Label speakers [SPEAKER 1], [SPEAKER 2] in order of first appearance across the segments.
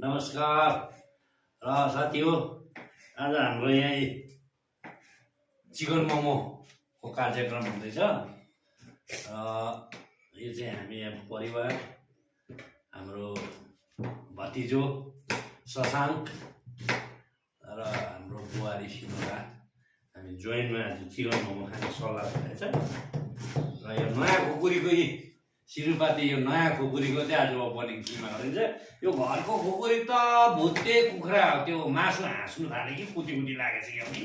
[SPEAKER 1] नमस्कार र साथी हो। आज हाम्रो यहाँ चिकन मोमोको कार्यक्रम हुँदैछ। यो चाहिँ हामी यहाँ परिवार, हाम्रो भतिजो शशाङ्क र हाम्रो बुहारी सिनुरा, हामी जोइन्टमा आज चिकन मोमो खाने सल्लाह भइरहेछ। र यो नयाँ खुकुरीको सिरुपाती, यो नयाँ खुकुरीको चाहिँ आज बनेको किमा गरिन्छ। यो घरको खुकुरी त भुत्ते कुखुरा हो, त्यो मासु हाँस्नु थाल्यो कि कुटी कुटी लागेछ क्या पनि।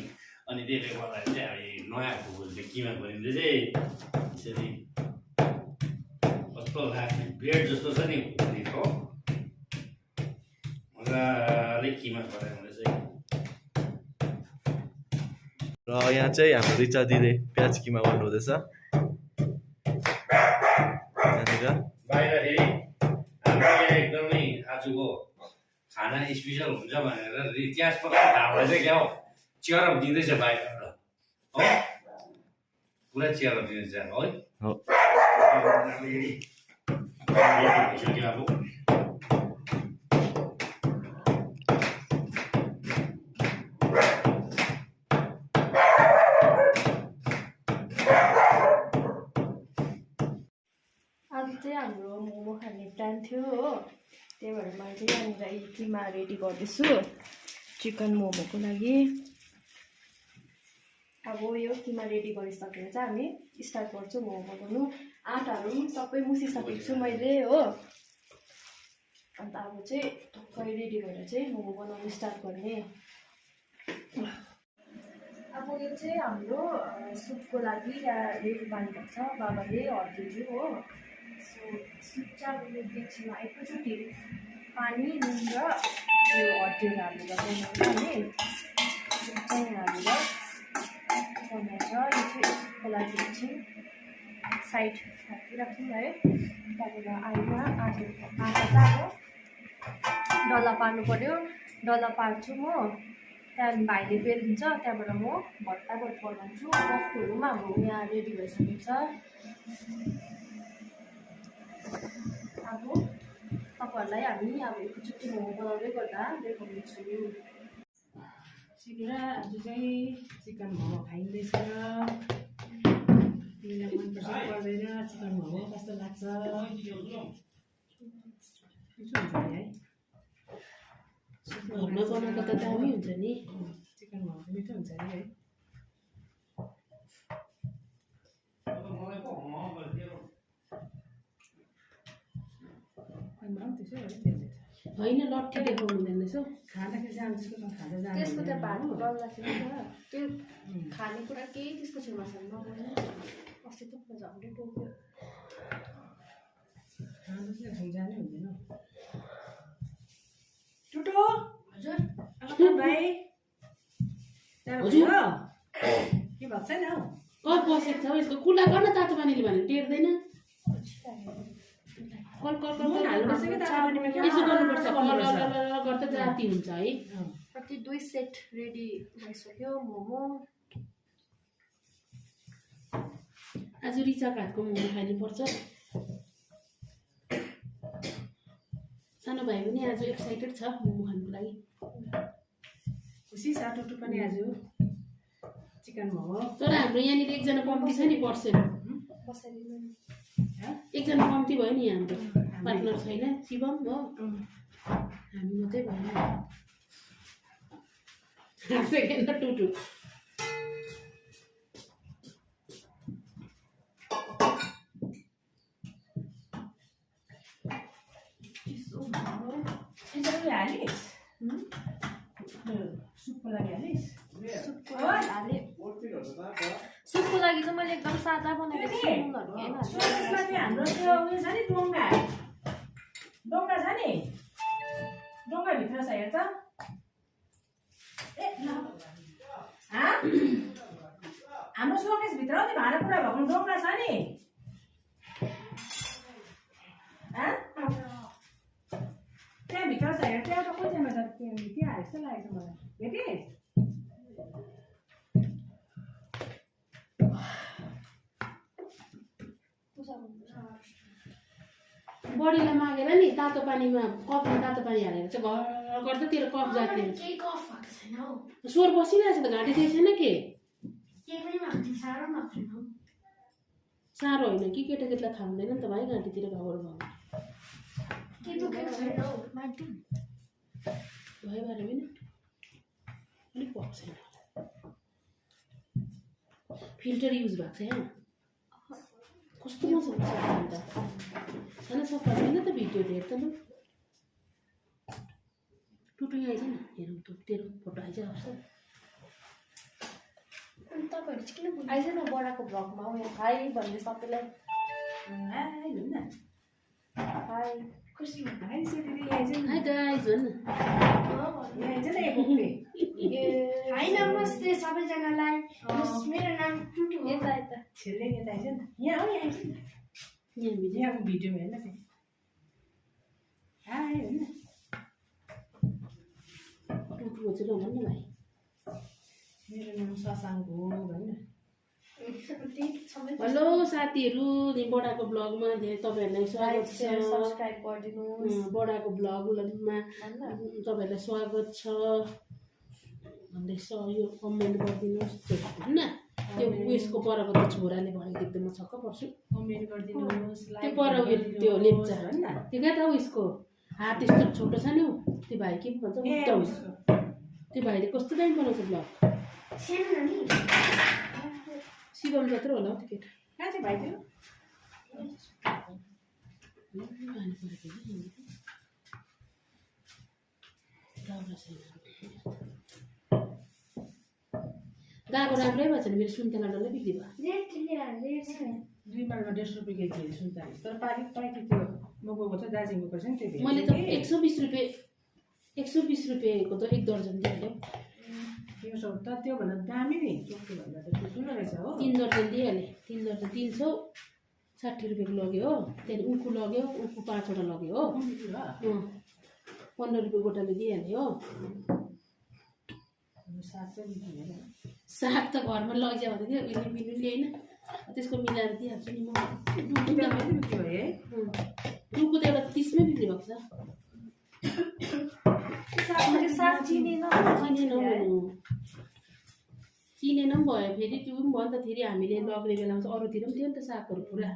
[SPEAKER 1] अनि त्यसले गर्दाखेरि चाहिँ अब नयाँ खुकुरी चाहिँ किमा गरिन्छ चाहिँ यसरी कस्तो लाग्ने ब्रेड जस्तो छ नि खुकुरीको, मजाले किमा गराउँदैछ।
[SPEAKER 2] र यहाँ चाहिँ हाम्रो रिचा दिदीले प्याज किमा गर्नु हुँदैछ।
[SPEAKER 1] बाहिर फेरि हाम्रो यहाँ एकदमै आजको खाना स्पेसल हुन्छ भनेर रिचाज पकाएर थाहा चाहिँ क्या हो, चियरअप दिँदैछ बाहिरबाट हो, पुरा चियरअप दिँदैछ है। भइसक्यो अब
[SPEAKER 3] हाम्रो मोमो खाने प्लान थियो हो, त्यही भएर मैले चाहिँ यहाँनिर किमा रेडी गर्दैछु चिकन मोमोको लागि। अब यो किमा रेडी गरिसकेर चाहिँ हामी स्टार्ट गर्छौँ मोमो बनाउनु। आँटाहरू सबै मुसिसकेको छु मैले हो। अन्त अब चाहिँ ढक्कै रेडी भएर चाहिँ मोमो बनाउनु स्टार्ट गर्ने। अब यो चाहिँ हाम्रो सुपको लागि रेडी पार्नुपर्छ बाबाले हर्दिजु हो। सुप चाहिँ यो डेक्चीमा एकैचोटि पानी, नुन र यो हर्दिएर हालेर बनाउने चाहिँ हालेर बनाउँछ। यो चाहिँ सुपको लागि चाहिँ साइड राखिराख्छौँ है। त्यहाँबाट आलुमा आँटा चाहिँ अब डल्ला पार्नु पऱ्यो, डल्ला पार्छु म। त्यहाँदेखि भाइले बेलिदिन्छ, त्यहाँबाट म भट्टाबाट बनाउँछु। बक्खुहरू पनि हाम्रो यहाँ रेडी भइसकेको छ। अब तपाईँहरूलाई हामी अब एकैचोटि मोमो बनाउँदै गर्दा देखाउनेछु।
[SPEAKER 4] सिकेर आज चाहिँ चिकन मोमो खाइँदैछ। तिमीलाई मनपर्छ पर्दैन चिकन मोमो, कस्तो लाग्छ? मिठो हुन्छ नि है,
[SPEAKER 3] घरमा बनाएको त दामी हुन्छ नि।
[SPEAKER 4] चिकन मोमो मिठो हुन्छ नि है।
[SPEAKER 3] होइन लट्ठी देखाउनु हुँदैन रहेछ।
[SPEAKER 4] खाँदाखेरि चाहिँ त्यसको खाँदा जानु
[SPEAKER 3] त्यसको त भात डल्ला थियो नि त, त्यो खानेकुरा केही त्यसको छेउमा छैन। अस्ति त झन्डै टोक्यो।
[SPEAKER 4] खाँदा चाहिँ जानै हुँदैन। टुटो
[SPEAKER 3] हजुर
[SPEAKER 4] भाइ
[SPEAKER 3] हजुर
[SPEAKER 4] के भएको छैन हौ?
[SPEAKER 3] कल बसेको छ यसको कुला गर्न तातो पानीले भने टेर्दैन। कल कल कल यसो गर्नुपर्छ, गर्दा जाति हुन्छ है। कति 2 सेट रेडी भइसक्यो मोमो। आज रिचाको हातको मोमो खानुपर्छ। सानो भाइ पनि आज एक्साइटेड छ मोमो खानुको लागि।
[SPEAKER 4] खुसी छ टुटु पनि आज चिकन मोमो।
[SPEAKER 3] तर हाम्रो यहाँनिर एकजना कम्ती छ नि पर्सेन्ट, एकजना कम्ती भयो नि हाम्रो पार्टनर छैन, शिवम हो। हामी मात्रै भएन। सेकेन्ड टुटु
[SPEAKER 4] हालिस् सुपको लागि हालिस्।
[SPEAKER 3] सुपको लागि चाहिँ मैले एकदम सादा बनाएको छु।
[SPEAKER 4] हाम्रो त्यो उयो छ नि, डोङ्गा छ नि, डोङ्गाभित्र छ हेर त। हाम्रो सोकेसभित्र त्यो भाँडाकुँडा भएको डोङ्गा छ नि। त्यहाँभित्र छ हेर, त्यहाँ त कसैमा त त्यहाँ जस्तो लागेको छ मलाई। भेटिस्?
[SPEAKER 5] बडीलाई मागेर नि तातो पानीमा कपमा तातो पानी हालेर चाहिँ घर गर्दा तेरो कफ जाती हुन्छ।
[SPEAKER 3] केही कफ भएको छैन हौ।
[SPEAKER 5] स्वर बसिरहेको छ त, घाँटी दिएको छैन के?
[SPEAKER 3] केही पनि भएको छैन, साह्रो भएको छैन हौ।
[SPEAKER 5] साह्रो होइन कि केटाकेटीलाई थाहा हुँदैन नि त भाइ, घाँटीतिर घाउहरू भयो
[SPEAKER 3] केही दुखेको छैन हौ।
[SPEAKER 5] भयो 12 मिनट अलिक भएको छैन। फिल्टर युज भएको छ यहाँ, कस्तो मजाको छ अन्त। छैन सफा छैन त भिडियो हेर त लु। टुटु आइज न, हेरौँ त तेरो फोटो आइज आउँछ।
[SPEAKER 3] अनि तपाईँहरू चाहिँ किन बोल्नु आइज न बडाको भ्लगमा हो यहाँ। हाई भन्ने सबैलाई हाई। कसरी
[SPEAKER 5] हाई गाइज भन् न।
[SPEAKER 3] हाई नमस्ते सबैजनालाई, मेरो नाम टुटु हो। यता यता
[SPEAKER 5] यहाँ
[SPEAKER 4] भिडियोमा हेर्न फेरि हाई होइन
[SPEAKER 5] टुटु हो चाहिँ नभन् न भाइ।
[SPEAKER 4] मेरो नाम शशाङ्क हो भन्न।
[SPEAKER 5] हेलो साथीहरू, बडाको ब्लगमा धेरै तपाईँहरूलाई स्वागत छ।
[SPEAKER 3] सब्सक्राइब गरिदिनुहोस्।
[SPEAKER 5] बडाको ब्लगमा तपाईँहरूलाई स्वागत छ भन्दै यो कमेन्ट गरिदिनुहोस् होइन। त्यो उयसको परको त्यो छोराले भनेको देख्दा म छक्क पर्छु।
[SPEAKER 4] कमेन्ट गरिदिनुहोस्।
[SPEAKER 5] त्यो पर उयो त्यो लेप्चा त्यो क्या त उयसको हात यस्तो छोटो छ नि हौ, त्यो भाइ के भन्छ उता उसको। त्यो भाइले कस्तो दामी बनाउँछ ब्लग। शिवम जत्रो होला हौ त्यो केटा।
[SPEAKER 4] कहाँ चाहिँ भाइ त्यो?
[SPEAKER 5] गएको राम्रै भएछ नि, मेरो सुन्तला डल्लै बिक्री भयो।
[SPEAKER 4] 2 मालमा 150 रुपियाँ केजी सुन्तला। तर पाकि त्यो म गएको छ दार्जिलिङ गएको छ नि त्यो
[SPEAKER 5] मैले त 120 रुपियाँको त 1 दर्जन दिइहाल्यो।
[SPEAKER 4] त्योभन्दा दामी नि चोक्टो भन्दा त ठुलो रहेछ हो।
[SPEAKER 5] 3 दर्जन दिइहालेँ। 3 दर्जन 360 रुपियाँको लग्यो हो। त्यहाँदेखि उखु लग्यो, उखु 5वटा लग्यो हो। 15 रुपियाँ गोटाले दिइहाल्यो हो। साग त घरमा लैजा भन्दै थियो उसले मिल्नुले होइन, त्यसको मिलाएर दिइहाल्छु नि म। डुकु त एउटा 30 मै बिक्री भएको छ।
[SPEAKER 3] साग चिनेन
[SPEAKER 5] चिनेन पनि भयो फेरि, त्यो पनि भयो नि त। फेरि हामीले लग्ने बेलामा चाहिँ अरूतिर पनि थियो नि त सागहरू पुरा।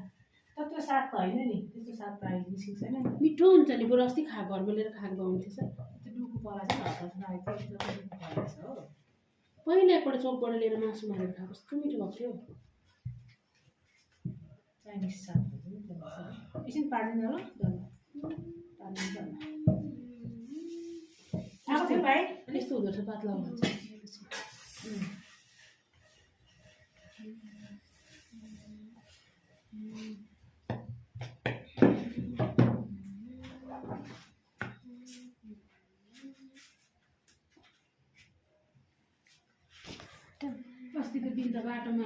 [SPEAKER 4] तर त्यो साग त होइन नि, त्यस्तो साग त अहिले निस्केको छैन नि।
[SPEAKER 5] मिठो हुन्छ नि, बरु अस्ति घरमा लिएर खाएको पाउनु थिएछ।
[SPEAKER 4] त्यो डुकु पला चाहिँ हतार लागेको थियो, डुकु पलाएछ हो।
[SPEAKER 5] पहिला एकपल्ट चोकबाट लिएर मासु मारेर खाएको कस्तो मिठो भएको थियो।
[SPEAKER 4] चाइनिज साग एकछिन पार्दैन ल, पार्दैन भाइ।
[SPEAKER 5] यस्तो हुँदो रहेछ पातला हुन्छ। अस्तिको दिन त बाटोमा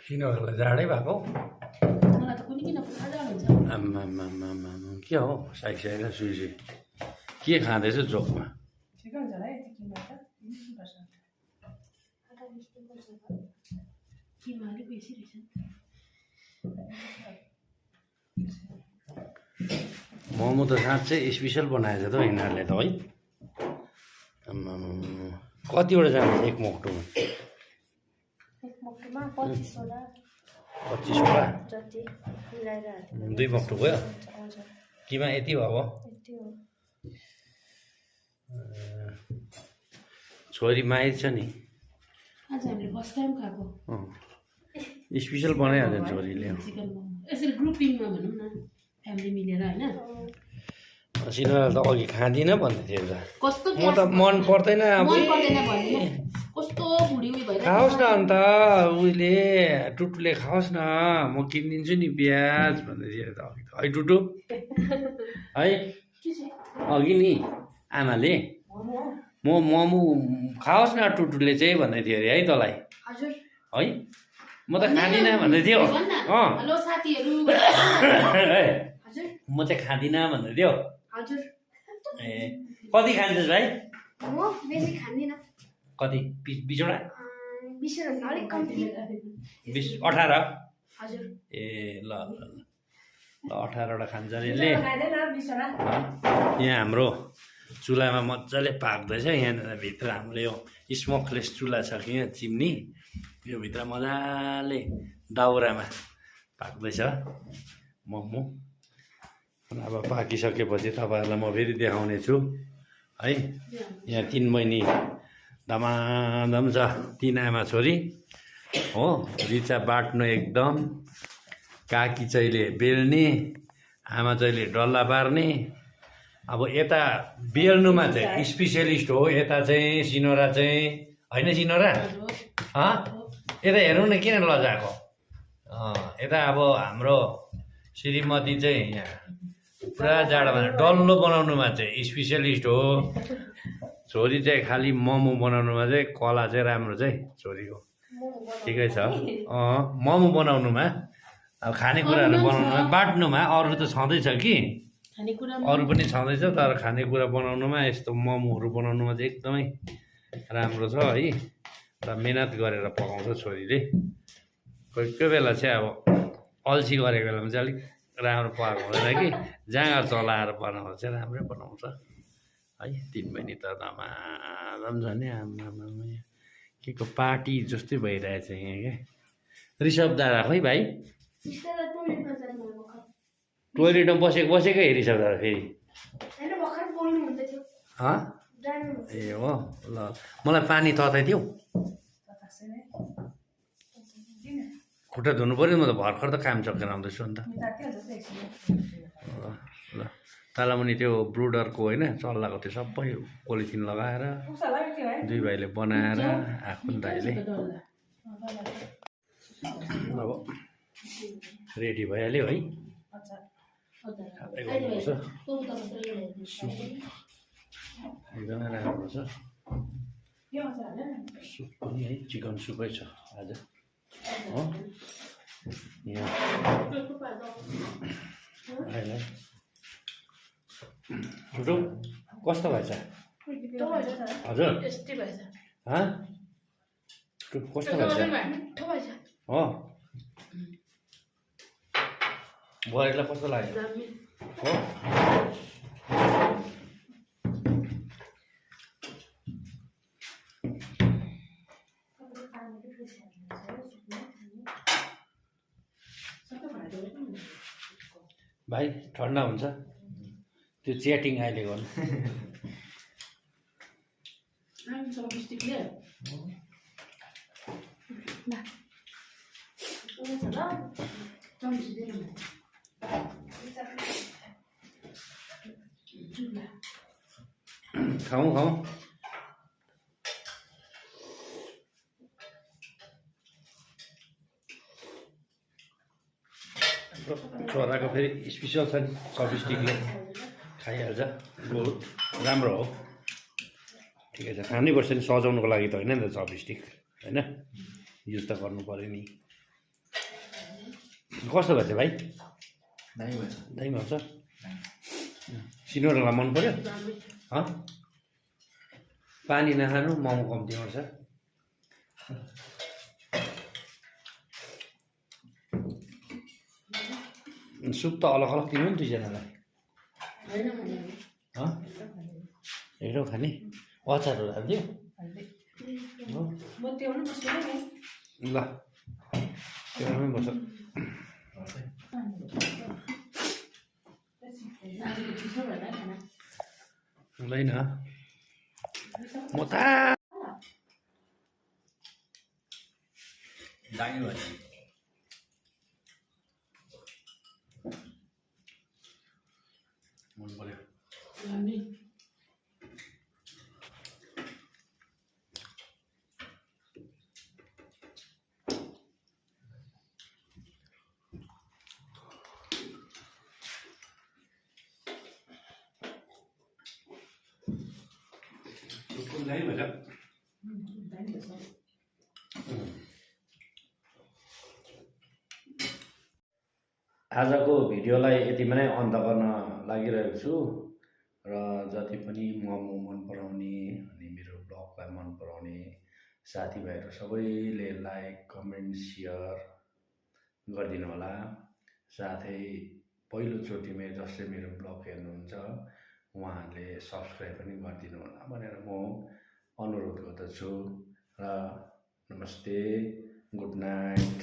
[SPEAKER 1] किन होला जाडै भएको?
[SPEAKER 5] मलाई त कुनै किन पुरा हुन्छ।
[SPEAKER 1] आम्मामामामा के हो साइड सुइसी के खाँदैछ चोकमा?
[SPEAKER 4] ठिकै हुन्छ होला है यति किन्दा त।
[SPEAKER 5] किमा अलिक बेसी रहेछ।
[SPEAKER 1] मोमो त साँच्चै स्पेसल बनाएछ त यिनीहरूले त है। कतिवटा जान्छ एक मोक्टोमा?
[SPEAKER 3] एक मोक्टोमा 25वटा
[SPEAKER 1] 25वटा
[SPEAKER 3] जति मिलाएर
[SPEAKER 1] 2 मोक्टो गयो। किमा यति भयो?
[SPEAKER 3] यति हो।
[SPEAKER 1] छोरी माहिर छ नि,
[SPEAKER 5] आज हामीले फर्स्ट टाइम खाएको
[SPEAKER 1] स्पेसल बनाइहाल्छ छोरीले।
[SPEAKER 5] चिकन मोमो यसरी ग्रुपिङमा भनौँ न, फ्यामिली मिलेर होइन।
[SPEAKER 1] सिनेमा त अघि खाँदिनँ भन्दै थियो त।
[SPEAKER 5] कस्तो
[SPEAKER 1] म त मन पर्दैन अब।
[SPEAKER 5] मन पर्दैन भन्नु, कस्तो बुढी उयो भइरहेको।
[SPEAKER 1] खाओस् न अन्त उहिले टुटुले खाओस् न, म किनिदिन्छु नि प्याज भन्दै थियो त अघि त। है टुटु है अघि नि आमाले मोमो खाओस् न टुटुले चाहिँ भन्दै थियो अरे है तँलाई
[SPEAKER 3] हजुर
[SPEAKER 1] है। म त खाँदिनँ भन्दै थियो
[SPEAKER 5] हेलो साथीहरू हजुर
[SPEAKER 1] म चाहिँ खाँदिनँ भन्दै थियो
[SPEAKER 3] हजुर
[SPEAKER 1] ए कति खान्छस् भाइ
[SPEAKER 3] म बेसी खाँदिनँ
[SPEAKER 1] कति 20वटा
[SPEAKER 3] 20 अलिक कम्ती
[SPEAKER 1] 18
[SPEAKER 3] हजुर
[SPEAKER 1] ए ल ल ल 18वटा खान्छ अरे यसले
[SPEAKER 4] खाँदैन 20वटा
[SPEAKER 1] यहाँ हाम्रो चुल्हामा मजाले पाक्दैछ यहाँ भित्र हाम्रो यो स्मोकलेस चुल्हा छ कि यहाँ चिम्नी यो भित्र मजाले दाउरामा पाक्दैछ मोमो अब पाकिसकेपछि तपाईँहरूलाई म फेरि देखाउने छु है यहाँ 3 बहिनी धमाधम छ 3 आमा छोरी हो रिचा बाट्नु एकदम काकी चाहिँले बेल्ने आमा चाहिँले डल्ला पार्ने अब यता बेल्नुमा चाहिँ स्पेसियलिस्ट हो यता चाहिँ सिनोरा चाहिँ होइन सिनोरा यता हेर्नु न किन लजाएको यता अब हाम्रो श्रीमती चाहिँ यहाँ पुरा जाडोमा डल्लो बनाउनुमा चाहिँ स्पेसियलिस्ट हो छोरी चाहिँ खालि मोमो बनाउनुमा चाहिँ कला चाहिँ राम्रो चाहिँ छोरीको ठिकै छ मोमो बनाउनुमा अब खानेकुराहरू बनाउनुमा बाट्नुमा अरू त छँदैछ कि अरू पनि छँदैछ तर खानेकुरा बनाउनुमा यस्तो मोमोहरू बनाउनुमा चाहिँ एकदमै राम्रो छ है र मिहिनेत गरेर पकाउँछ छोरीले कोही कोही बेला चाहिँ अब अल्छी गरेको बेलामा चाहिँ अलिक राम्रो पकाएको हुँदैन कि जाँगर चलाएर बनाउँदा चाहिँ राम्रै बनाउँछ है 3 बहिनी त धमाधम छ नि आमामा के को पार्टी जस्तै भइरहेछ यहाँ क्या ऋषभ दादा खोइ भाइ टोइलेटमा बसेकै ऋषभ दादा फेरि ए हो ल मलाई पानी तताइदिऊ खुट्टा धुनु पऱ्यो म त भर्खर त काम सकेर आउँदैछु नि त ल तालामुनि त्यो ब्रुडरको होइन चल्लाको त्यो सबै पोलिथिन लगाएर 2 भाइले बनाएर आफू दाइले अब रेडी भइहाल्यो है एकदमै राम्रो छ सुप पनि है चिकन सुपै छ आज हो यहाँ छुटो कस्तो भएछ हजुर कस्तो भएछ हो बुहारीलाई कस्तो लाग्यो हो भाइ ठन्डा हुन्छ त्यो च्याटिङ अहिले गर्नु खाउँ छोराको फेरि स्पेसल छ नि चपस्टिकले खाइहाल्छ बहुत राम्रो हो ठिकै छ खानैपर्छ नि सजाउनुको लागि त होइन नि त चपस्टिक होइन युज त गर्नु पऱ्यो नि कस्तो भएछ भाइ दामी हुन्छ सिनोरालाई मन पऱ्यो पानी नखानु मोमो कम्ती आउँछ सुप त अलग अलग दिनु नि 2जनालाई एउटो खाने अचारहरू हालिदियो ल टेबलमै बस्छ हुँदैन म त दामी भयो मन पऱ्यो दामी भएछ आजको भिडियोलाई यतिमा नै अन्त गर्न लागिरहेको छु र जति पनि मोमो मन पराउने अनि मेरो ब्लगलाई मन पराउने साथीभाइहरू सबैले लाइक कमेन्ट सेयर गरिदिनु होला। साथै पहिलोचोटिमै जसले मेरो ब्लग हेर्नुहुन्छ उहाँहरूले सब्सक्राइब पनि गरिदिनु होला भनेर म अनुरोध गर्दछु र नमस्ते, गुड नाइट।